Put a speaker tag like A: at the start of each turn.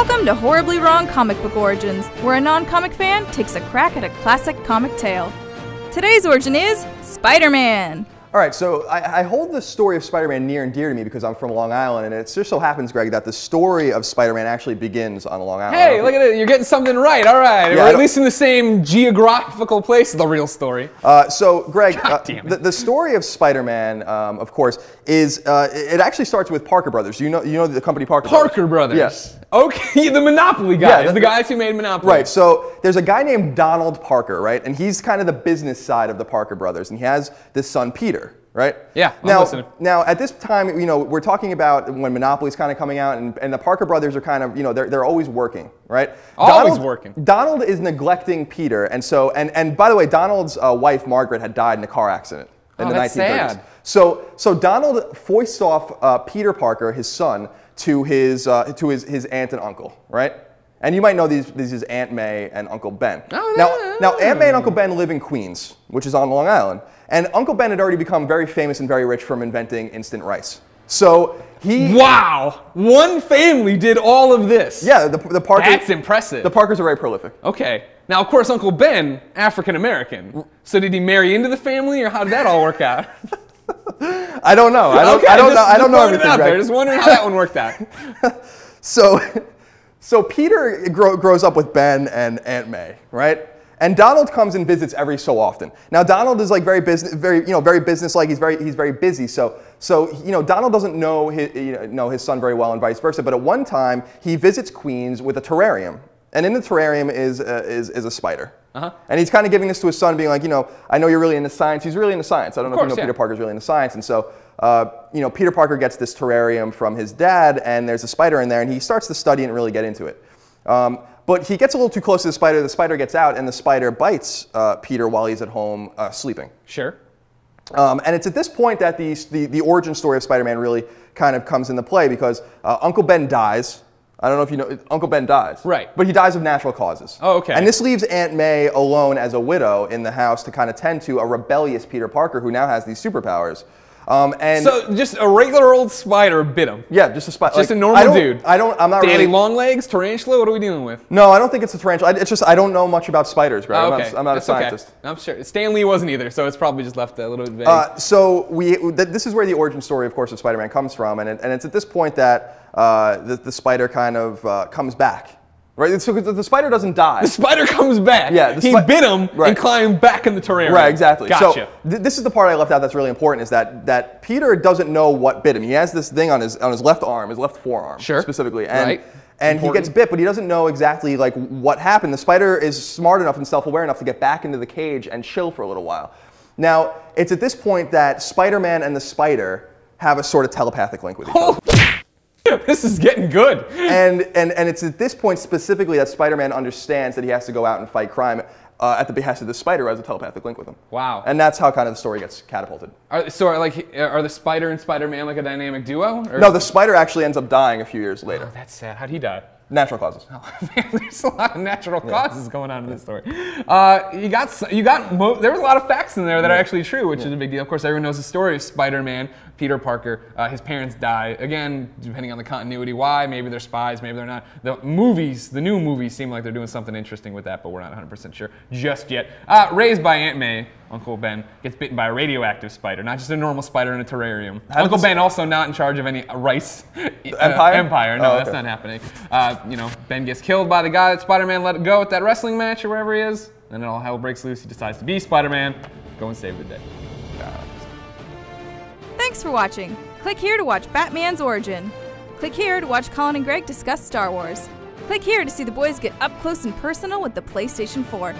A: Welcome to Horribly Wrong Comic Book Origins, where a non-comic fan takes a crack at a classic comic tale. Today's origin is Spider-Man.
B: All right, so I hold the story of Spider-Man near and dear to me because I'm from Long Island, and it just so happens, Greg, that the story of Spider-Man actually begins on Long Island.
C: Hey, look at it, you're getting something right, all right.
B: Yeah,
C: We're at least in the same geographical place as the real story.
B: So, Greg,
C: the
B: story of Spider-Man, of course, is, it actually starts with Parker Brothers. You know the company Parker Brothers?
C: Parker Brothers?
B: Yes.
C: Okay, the Monopoly guys,
B: Yeah,
C: the guys who made Monopoly.
B: Right, so there's a guy named Donald Parker, right? And he's kind of the business side of the Parker Brothers, and he has this son, Peter. Right?
C: Yeah, I'm listening.
B: Now, at this time, you know, we're talking about when Monopoly's kind of coming out, and the Parker Brothers are kind of, you know, they're always working, right?
C: Always working.
B: Donald is neglecting Peter, and so, and by the way, Donald's wife, Margaret, had died in a car accident in the 1930s.
C: Sad.
B: So Donald foists off Peter Parker, his son, to his aunt and uncle, right? And you might know these is Aunt May and Uncle Ben. Now, Aunt May and Uncle Ben live in Queens, which is on Long Island. And Uncle Ben had already become very famous and very rich from inventing instant rice. So he...
C: Wow! One family did all of this.
B: Yeah, the Parkers...
C: That's impressive.
B: The Parkers are very prolific.
C: Okay. Now, of course, Uncle Ben, African-American. So did he marry into the family, or how did that all work out?
B: I don't know. I don't know everything,
C: out
B: Greg.
C: there. Just wondering how that one worked out.
B: So Peter grows up with Ben and Aunt May, right? And Donald comes and visits every so often. Now Donald is like very business-like. He's very busy. So you know, Donald doesn't know his son very well, and vice versa. But at one time, he visits Queens with a terrarium, and in the terrarium is a spider. And he's kind of giving this to his son, being like, you know, I know you're really into science. He's really into science. I don't know if you know Peter Parker's really into science, and so. You know, Peter Parker gets this terrarium from his dad, and there's a spider in there, and he starts to study and really get into it. But he gets a little too close to the spider gets out, and the spider bites Peter while he's at home sleeping.
C: Sure.
B: And it's at this point that the origin story of Spider-Man really kind of comes into play, because Uncle Ben dies. I don't know if you know, Uncle Ben dies. Right. But he dies of natural causes.
C: Oh, okay.
B: And this leaves Aunt May alone as a widow in the house to kind of tend to a rebellious Peter Parker who now has these superpowers.
C: So just a regular old spider bit him.
B: Yeah, just a spider.
C: Just like, a normal dude.
B: I'm not
C: Daddy
B: really.
C: Long legs, tarantula. What are we dealing with?
B: No, I don't think it's a tarantula. It's just I don't know much about spiders, Greg.
C: Oh, okay.
B: I'm not a scientist.
C: Okay. I'm sure Stan Lee wasn't either, so it's probably just left a little bit vague.
B: So this is where the origin story, of course, of Spider-Man comes from, and it's at this point that the spider kind of comes back. Right, so the spider doesn't die.
C: The spider comes back.
B: Yeah,
C: he bit him and climbed back in the terrarium.
B: Right, exactly.
C: Gotcha.
B: So this is the part I left out that's really important, is that Peter doesn't know what bit him. He has this thing on his left arm, his left forearm, specifically, and he gets bit, but he doesn't know exactly like what happened. The spider is smart enough and self-aware enough to get back into the cage and chill for a little while. Now, it's at this point that Spider-Man and the spider have a sort of telepathic link with each other.
C: This is getting good.
B: And it's at this point specifically that Spider-Man understands that he has to go out and fight crime at the behest of the spider who has a telepathic link with him.
C: Wow.
B: And that's how kind of the story gets catapulted.
C: Are the spider and Spider-Man like a dynamic duo? Or?
B: No, the spider actually ends up dying a few years later.
C: Oh, that's sad. How'd he die?
B: Natural causes.
C: Oh, man, there's a lot of natural causes going on in this story. There was a lot of facts in there that are actually true, which is a big deal. Of course, everyone knows the story of Spider-Man, Peter Parker. His parents die. Again, depending on the continuity, why? Maybe they're spies, maybe they're not. The new movies seem like they're doing something interesting with that, but we're not 100% sure just yet. Raised by Aunt May, Uncle Ben gets bitten by a radioactive spider, not just a normal spider in a terrarium. Uncle Ben also not in charge of any rice empire. No, that's not happening. You know, Ben gets killed by the guy that Spider-Man let go at that wrestling match or wherever he is. Then all hell breaks loose. He decides to be Spider-Man. Go and save the day.
A: Thanks for watching. Click here to watch Batman's origin. Click here to watch Colin and Greg discuss Star Wars. Click here to see the boys get up close and personal with the PlayStation 4.